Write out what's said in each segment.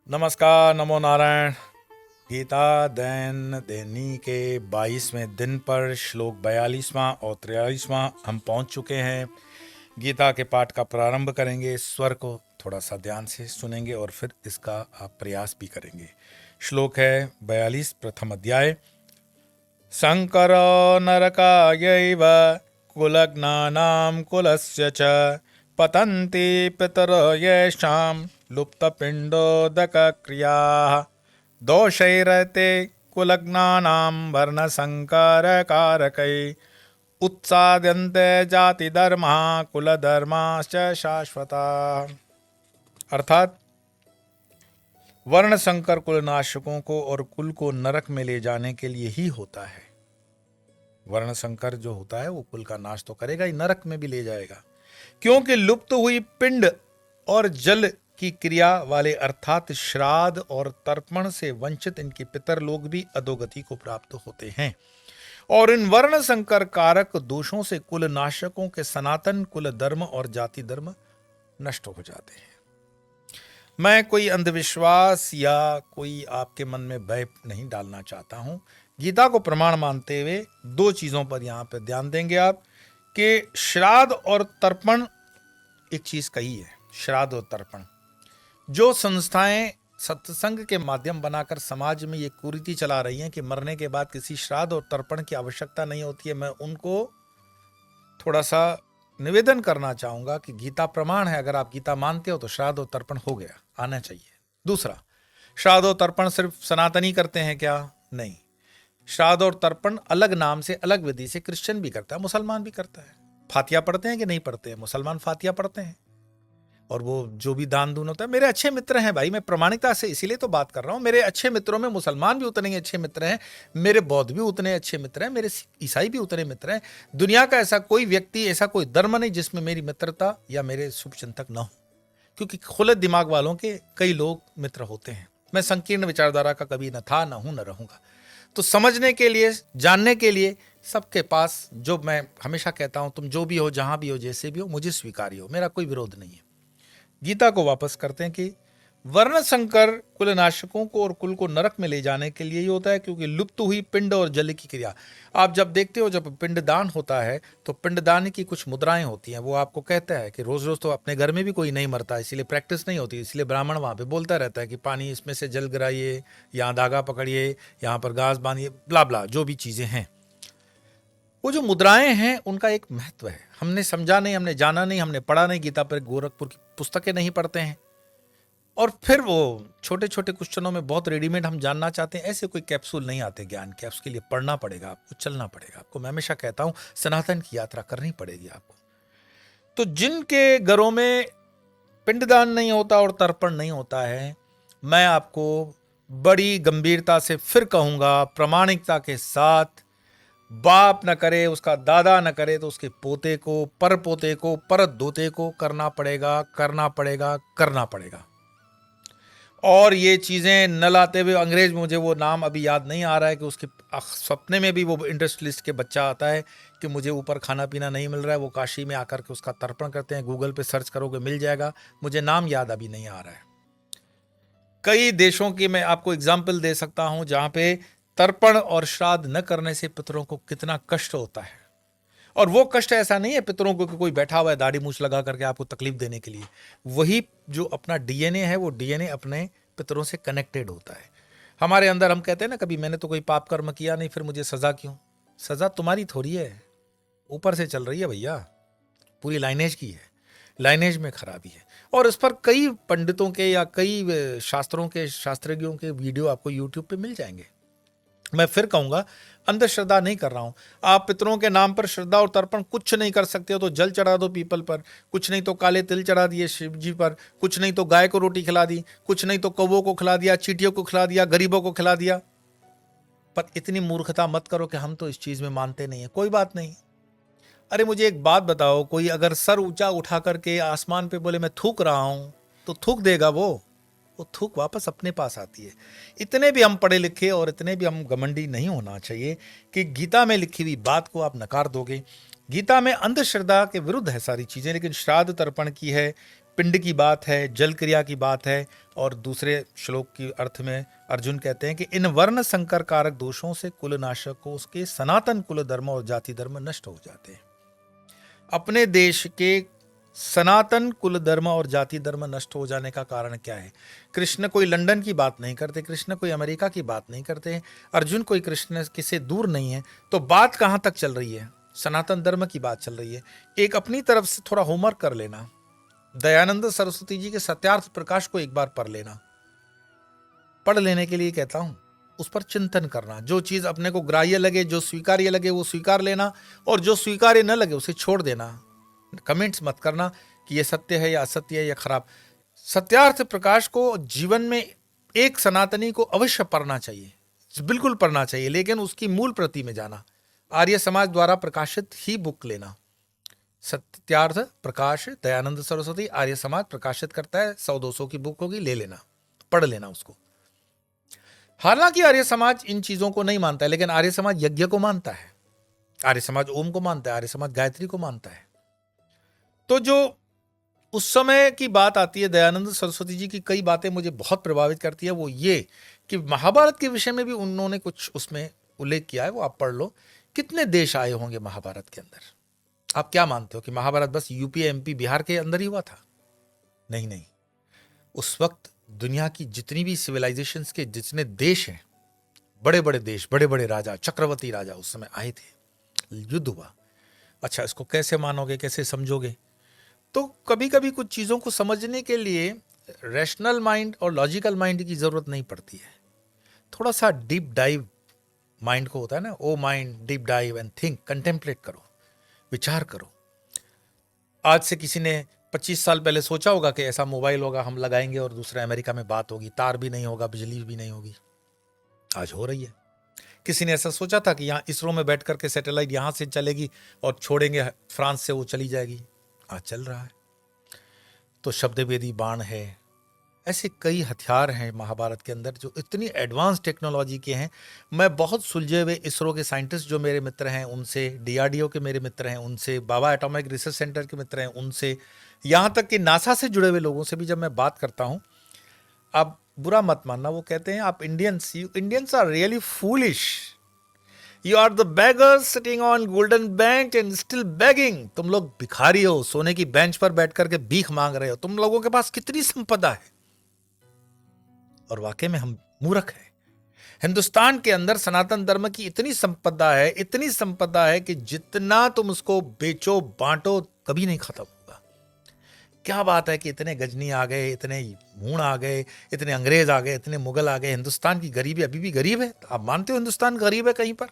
नमस्कार, नमो नारायण। गीता दैनी के 22वें दिन पर श्लोक 42वां और 43वां हम पहुंच चुके हैं। गीता के पाठ का प्रारंभ करेंगे। स्वर को थोड़ा सा ध्यान से सुनेंगे और फिर इसका आप प्रयास भी करेंगे। श्लोक है 42, प्रथम अध्याय। शंकर नरकायैव कुलज्ञानां कुलस्य च पतन्ति पितरयो येषां लुप्तपिण्डोदकक्रियाः दोषैरते कुलज्ञानां वर्णसंकरकारकैः उत्साद्यन्ते जातिधर्माः कुलधर्माश्च शाश्वताः। अर्थात वर्ण संकर कुलनाशकों को और कुल को नरक में ले जाने के लिए ही होता है। वर्ण संकर जो होता है वो कुल का नाश तो करेगा ही, नरक में भी ले जाएगा। क्योंकि लुप्त हुई पिंड और जल की क्रिया वाले अर्थात श्राद्ध और तर्पण से वंचित इनके पितर लोग भी अधोगति को प्राप्त होते हैं। और इन वर्ण संकर कारक दोषों से कुल नाशकों के सनातन कुल धर्म और जाति धर्म नष्ट हो जाते हैं। मैं कोई अंधविश्वास या कोई आपके मन में भय नहीं डालना चाहता हूं। गीता को प्रमाण मानते हुए दो चीजों पर यहां पर ध्यान देंगे आप कि श्राद्ध और तर्पण एक चीज कही है। श्राद्ध और तर्पण जो संस्थाएं सत्संग के माध्यम बनाकर समाज में ये कुरीति चला रही हैं कि मरने के बाद किसी श्राद्ध और तर्पण की आवश्यकता नहीं होती है, मैं उनको थोड़ा सा निवेदन करना चाहूंगा कि गीता प्रमाण है। अगर आप गीता मानते हो तो श्राद्ध और तर्पण हो गया, आना चाहिए। दूसरा, श्राद्ध और तर्पण सिर्फ सनातनी करते हैं क्या? नहीं। श्राद्ध और तर्पण अलग नाम से अलग विधि से क्रिश्चियन भी करता है, मुसलमान भी करता है। फातिया पढ़ते हैं कि नहीं पढ़ते हैं? मुसलमान फातिया पढ़ते हैं। और वो जो भी दान दून होता है, मेरे अच्छे मित्र हैं भाई, मैं प्रमाणिकता से इसीलिए तो बात कर रहा हूं। मेरे अच्छे मित्रों में मुसलमान भी उतने ही अच्छे मित्र हैं, मेरे बौद्ध भी उतने अच्छे मित्र हैं, मेरे ईसाई भी उतने मित्र हैं। दुनिया का ऐसा कोई व्यक्ति, ऐसा कोई धर्म नहीं जिसमें मेरी मित्रता या मेरे शुभचिंतक न हो, क्योंकि खुले दिमाग वालों के कई लोग मित्र होते हैं। मैं संकीर्ण विचारधारा का कभी न था, न हूं, न रहूंगा। तो समझने के लिए, जानने के लिए सबके पास, जो मैं हमेशा कहता हूं, तुम जो भी हो, जहां भी हो, जैसे भी हो, मुझे स्वीकार्य हो, मेरा कोई विरोध नहीं है। गीता को वापस करते हैं कि वर्ण संकर कुलनाशकों को और कुल को नरक में ले जाने के लिए ही होता है, क्योंकि लुप्त हुई पिंड और जल की क्रिया। आप जब देखते हो, जब पिंडदान होता है तो पिंडदान की कुछ मुद्राएं होती हैं। वो आपको कहता है कि रोज रोज तो अपने घर में भी कोई नहीं मरता, इसीलिए प्रैक्टिस नहीं होती, इसलिए ब्राह्मण वहां पे बोलता रहता है कि पानी इसमें से जल गिराइए, यहाँ धागा पकड़िए, यहाँ पर घास बांधिए, ब्ला ब्ला, जो भी चीजें हैं। वो जो मुद्राएं हैं उनका एक महत्व है। हमने समझा नहीं, हमने जाना नहीं, हमने पढ़ा नहीं। गीता पर गोरखपुर की पुस्तकें नहीं पढ़ते हैं, और फिर वो छोटे छोटे क्वेश्चनों में बहुत रेडीमेड हम जानना चाहते हैं। ऐसे कोई कैप्सूल नहीं आते ज्ञान के, उसके लिए पढ़ना पड़ेगा आपको, चलना पड़ेगा आपको। मैं हमेशा कहता हूं, सनातन की यात्रा करनी पड़ेगी आपको। तो जिनके घरों में पिंडदान नहीं होता और तर्पण नहीं होता है, मैं आपको बड़ी गंभीरता से फिर कहूंगा, प्रामाणिकता के साथ, बाप न करे, उसका दादा न करे, तो उसके पोते को, पर पोते को, पर दोते को करना पड़ेगा, करना पड़ेगा, करना पड़ेगा। और ये चीजें न लाते हुए, अंग्रेज में मुझे वो नाम अभी याद नहीं आ रहा है, कि उसके सपने में भी वो इंडस्ट्रियलिस्ट के बच्चा आता है कि मुझे ऊपर खाना पीना नहीं मिल रहा है, वो काशी में आकर के उसका तर्पण करते हैं। गूगल पे सर्च करोगे मिल जाएगा, मुझे नाम याद अभी नहीं आ रहा है। कई देशों की मैं आपको एग्जाम्पल दे सकता हूं जहां पे तर्पण और श्राद्ध न करने से पितरों को कितना कष्ट होता है। और वो कष्ट ऐसा नहीं है पितरों को कि कोई बैठा हुआ है दाढ़ी मूछ लगा करके आपको तकलीफ देने के लिए। वही जो अपना डीएनए है, वो डीएनए अपने पितरों से कनेक्टेड होता है। हमारे अंदर हम कहते हैं ना, कभी मैंने तो कोई पाप कर्म किया नहीं, फिर मुझे सजा क्यों? सजा तुम्हारी थोड़ी है, ऊपर से चल रही है भैया, पूरी लाइनेज की है, लाइनेज में खराबी है। और इस पर कई पंडितों के या कई शास्त्रों के, शास्त्रज्ञों के वीडियो आपको यूट्यूब पे मिल जाएंगे। मैं फिर कहूंगा, अंधश्रद्धा नहीं कर रहा हूं। आप पितरों के नाम पर श्रद्धा और तर्पण कुछ नहीं कर सकते हो तो जल चढ़ा दो पीपल पर, कुछ नहीं तो काले तिल चढ़ा दिए शिव जी पर, कुछ नहीं तो गाय को रोटी खिला दी, कुछ नहीं तो कौवों को खिला दिया, चींटियों को खिला दिया, गरीबों को खिला दिया। पर इतनी मूर्खता मत करो कि हम तो इस चीज में मानते नहीं है। कोई बात नहीं। अरे मुझे एक बात बताओ, कोई अगर सर ऊंचा उठा करके आसमान पे बोले मैं थूक रहा हूं, तो थूक देगा वो थूक वापस अपने पास आती है। इतने भी हम पढ़े लिखे और इतने भी हम घमंडी नहीं होना चाहिए कि गीता में लिखी हुई बात को आप नकार दोगे। गीता में अंधश्रद्धा के विरुद्ध है सारी चीजें, लेकिन श्राद्ध तर्पण की है, पिंड की बात है, जल क्रिया की बात है। और दूसरे श्लोक की अर्थ में अर्जुन कहते हैं कि इन वर्ण संकर कारक दोषों से कुलनाशक को उसके सनातन कुल धर्म और जाति धर्म नष्ट हो जाते हैं। अपने देश के सनातन कुल धर्म और जाति धर्म नष्ट हो जाने का कारण क्या है? कृष्ण कोई लंदन की बात नहीं करते, कृष्ण कोई अमेरिका की बात नहीं करते, अर्जुन कोई कृष्ण किसी दूर नहीं है। तो बात कहां तक चल रही है? सनातन धर्म की बात चल रही है। एक अपनी तरफ से थोड़ा होमवर्क कर लेना, दयानंद सरस्वती जी के सत्यार्थ प्रकाश को एक बार पढ़ लेना। पढ़ लेने के लिए कहता हूं, उस पर चिंतन करना। जो चीज अपने को ग्राह्य लगे, जो स्वीकार्य लगे, वो स्वीकार लेना, और जो स्वीकार्य न लगे उसे छोड़ देना। कमेंट्स मत करना कि ये सत्य है या असत्य है या खराब। सत्यार्थ प्रकाश को जीवन में एक सनातनी को अवश्य पढ़ना चाहिए, बिल्कुल पढ़ना चाहिए, लेकिन उसकी मूल प्रति में जाना। आर्य समाज द्वारा प्रकाशित ही बुक लेना। सत्यार्थ प्रकाश दयानंद सरस्वती आर्य समाज प्रकाशित करता है, 100-200 की बुक होगी, ले लेना, पढ़ लेना उसको। हालांकि आर्य समाज इन चीजों को नहीं मानता है, लेकिन आर्य समाज यज्ञ को मानता है, आर्य समाज ओम को मानता है, आर्य समाज गायत्री को मानता है। तो जो उस समय की बात आती है, दयानंद सरस्वती जी की कई बातें मुझे बहुत प्रभावित करती है। वो ये कि महाभारत के विषय में भी उन्होंने कुछ उसमें उल्लेख किया है, वो आप पढ़ लो। कितने देश आए होंगे महाभारत के अंदर? आप क्या मानते हो कि महाभारत बस यूपी, एमपी, बिहार के अंदर ही हुआ था? नहीं नहीं, उस वक्त दुनिया की जितनी भी सिविलाइजेशंस के जितने देश हैं, बड़े बड़े देश, बड़े बड़े राजा, चक्रवर्ती राजा उस समय आए थे, युद्ध हुआ। अच्छा, इसको कैसे मानोगे, कैसे समझोगे? तो कभी कभी कुछ चीज़ों को समझने के लिए रैशनल माइंड और लॉजिकल माइंड की ज़रूरत नहीं पड़ती है। थोड़ा सा डीप डाइव माइंड को होता है ना, oh mind deep dive and think, contemplate करो, विचार करो। आज से किसी ने 25 साल पहले सोचा होगा कि ऐसा मोबाइल होगा, हम लगाएंगे और दूसरे अमेरिका में बात होगी, तार भी नहीं होगा, बिजली भी नहीं होगी? आज हो रही है। किसी ने ऐसा सोचा था कि यहाँ इसरो में बैठ करके सैटेलाइट यहाँ से चलेगी और छोड़ेंगे फ्रांस से, वो चली जाएगी? आज चल रहा है। तो शब्दवेदी बाण है, ऐसे कई हथियार हैं महाभारत के अंदर जो इतनी एडवांस टेक्नोलॉजी के हैं। मैं बहुत सुलझे हुए इसरो के साइंटिस्ट जो मेरे मित्र हैं उनसे, डीआरडीओ के मेरे मित्र हैं उनसे, बाबा एटॉमिक रिसर्च सेंटर के मित्र हैं उनसे, यहाँ तक कि नासा से जुड़े हुए लोगों से भी जब मैं बात करता हूँ, आप बुरा मत मानना, वो कहते हैं आप Indians are really foolish, you are the beggars sitting on golden bench and still begging. तुम लोग भिखारी हो, सोने की बेंच पर बैठ करके भीख मांग रहे हो, तुम लोगों के पास कितनी संपदा है। और वाकई में हम मूर्ख हैं। हिंदुस्तान के अंदर सनातन धर्म की इतनी संपदा है, इतनी संपदा है कि जितना तुम उसको बेचो बांटो कभी नहीं खत्म होगा। क्या बात है कि इतने गजनी आ गए, इतने मूण आ गए, इतने अंग्रेज आ गए, इतने मुगल आ गए, हिंदुस्तान की गरीबी अभी भी गरीब है। आप मानते हो हिंदुस्तान गरीब है कहीं पर?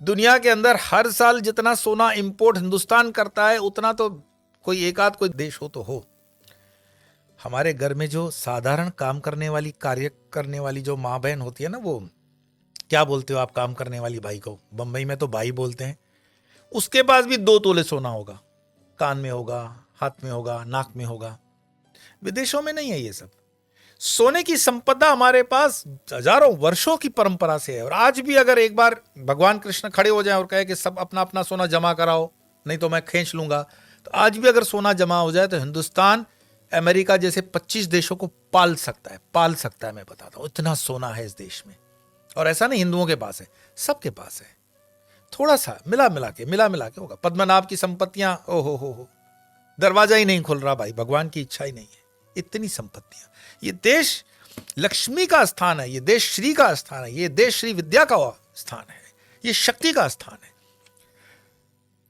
दुनिया के अंदर हर साल जितना सोना इंपोर्ट हिंदुस्तान करता है, उतना तो कोई एक आध कोई देश हो तो हो। हमारे घर में जो साधारण काम करने वाली, कार्य करने वाली जो माँ बहन होती है ना, वो क्या बोलते हो आप काम करने वाली भाई को? बंबई में तो भाई बोलते हैं। उसके पास भी 2 तोले सोना होगा, कान में होगा, हाथ में होगा, नाक में होगा। विदेशों में नहीं है ये सब। सोने की संपदा हमारे पास हजारों वर्षों की परंपरा से है। और आज भी अगर एक बार भगवान कृष्ण खड़े हो जाए और कहे कि सब अपना अपना सोना जमा कराओ, नहीं तो मैं खींच लूंगा, तो आज भी अगर सोना जमा हो जाए तो हिंदुस्तान अमेरिका जैसे 25 देशों को पाल सकता है। मैं बताता हूं, इतना सोना है इस देश में। और ऐसा नहीं हिंदुओं के पास है, सबके पास है। थोड़ा सा मिला मिला के होगा। पद्मनाभ की संपत्तियां, ओ हो, दरवाजा ही नहीं खुल रहा भाई, भगवान की इच्छा ही नहीं है। इतनी संपत्तियां। ये देश लक्ष्मी का स्थान है, ये देश श्री का स्थान है, ये देश श्री विद्या का स्थान है, ये शक्ति का स्थान है।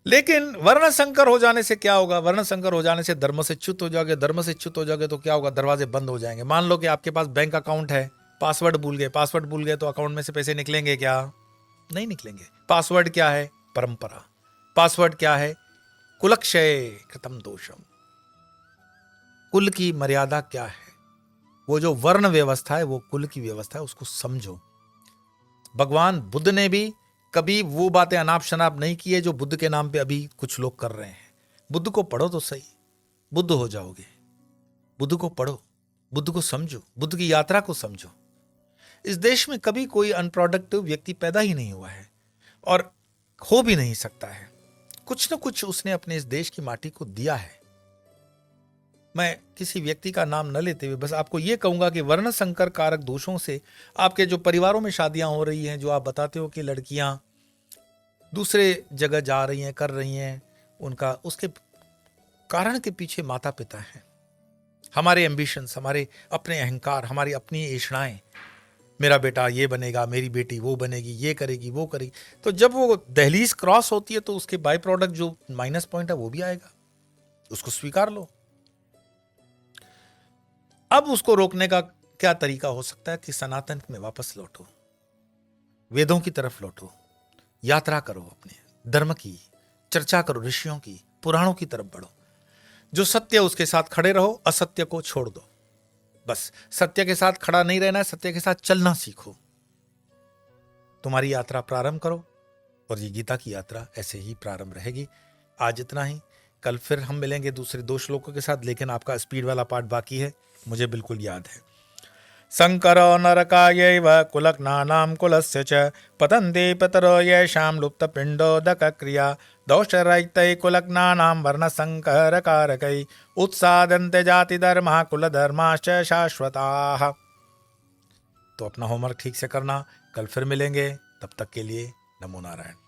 लेकिन वर्ण संकर हो जाने से क्या होगा? वर्ण संकर हो जाने से धर्म से च्युत हो जाओगे, धर्म से च्युत हो जाओगे तो क्या होगा? दरवाजे बंद हो जाएंगे। मान लो कि आपके पास बैंक अकाउंट है, पासवर्ड भूल गए तो अकाउंट में से पैसे निकलेंगे क्या? नहीं निकलेंगे। पासवर्ड क्या है? परंपरा। पासवर्ड क्या है? कुलक्षय कृतम दोषम। कुल की मर्यादा क्या है? वो जो वर्ण व्यवस्था है वो कुल की व्यवस्था है, उसको समझो। भगवान बुद्ध ने भी कभी वो बातें अनाप शनाप नहीं किए जो बुद्ध के नाम पे अभी कुछ लोग कर रहे हैं। बुद्ध को पढ़ो तो सही, बुद्ध हो जाओगे। बुद्ध को पढ़ो, बुद्ध को समझो, बुद्ध की यात्रा को समझो। इस देश में कभी कोई अनप्रोडक्टिव व्यक्ति पैदा ही नहीं हुआ है और हो भी नहीं सकता है। कुछ न कुछ उसने अपने इस देश की माटी को दिया है। मैं किसी व्यक्ति का नाम न लेते हुए बस आपको ये कहूंगा कि वर्ण संकर कारक दोषों से आपके जो परिवारों में शादियां हो रही हैं, जो आप बताते हो कि लड़कियां दूसरे जगह जा रही हैं, कर रही हैं, उनका उसके कारण के पीछे माता पिता हैं। हमारे एम्बिशंस, हमारे अपने अहंकार, हमारी अपनी इच्छाएं, मेरा बेटा ये बनेगा, मेरी बेटी वो बनेगी, ये करेगी, वो करेगी, तो जब वो दहलीज क्रॉस होती है तो उसके बाय प्रोडक्ट जो माइनस पॉइंट है वो भी आएगा, उसको स्वीकार लो। अब उसको रोकने का क्या तरीका हो सकता है कि सनातन में वापस लौटो, वेदों की तरफ लौटो, यात्रा करो, अपने धर्म की चर्चा करो, ऋषियों की, पुराणों की तरफ बढ़ो, जो सत्य उसके साथ खड़े रहो, असत्य को छोड़ दो। बस सत्य के साथ खड़ा नहीं रहना है, सत्य के साथ चलना सीखो। तुम्हारी यात्रा प्रारंभ करो और ये गीता की यात्रा ऐसे ही प्रारंभ रहेगी। आज इतना ही, कल फिर हम मिलेंगे दूसरे 2 श्लोकों के साथ, लेकिन आपका स्पीड वाला पार्ट बाकी है, मुझे बिल्कुल याद है। शंकरो नरकायैव कुलग्नानां कुलस्य च पतन्ति पितरो येषां लुप्तपिण्डोदकक्रिया दोषरहितैः कुलग्नानां वर्णसंकरकारकैः उत्साद्यन्ते जातिधर्मः कुलधर्माश्च शाश्वताः। तो अपना होमवर्क ठीक से करना, कल फिर मिलेंगे, तब तक के लिए नमो नारायण।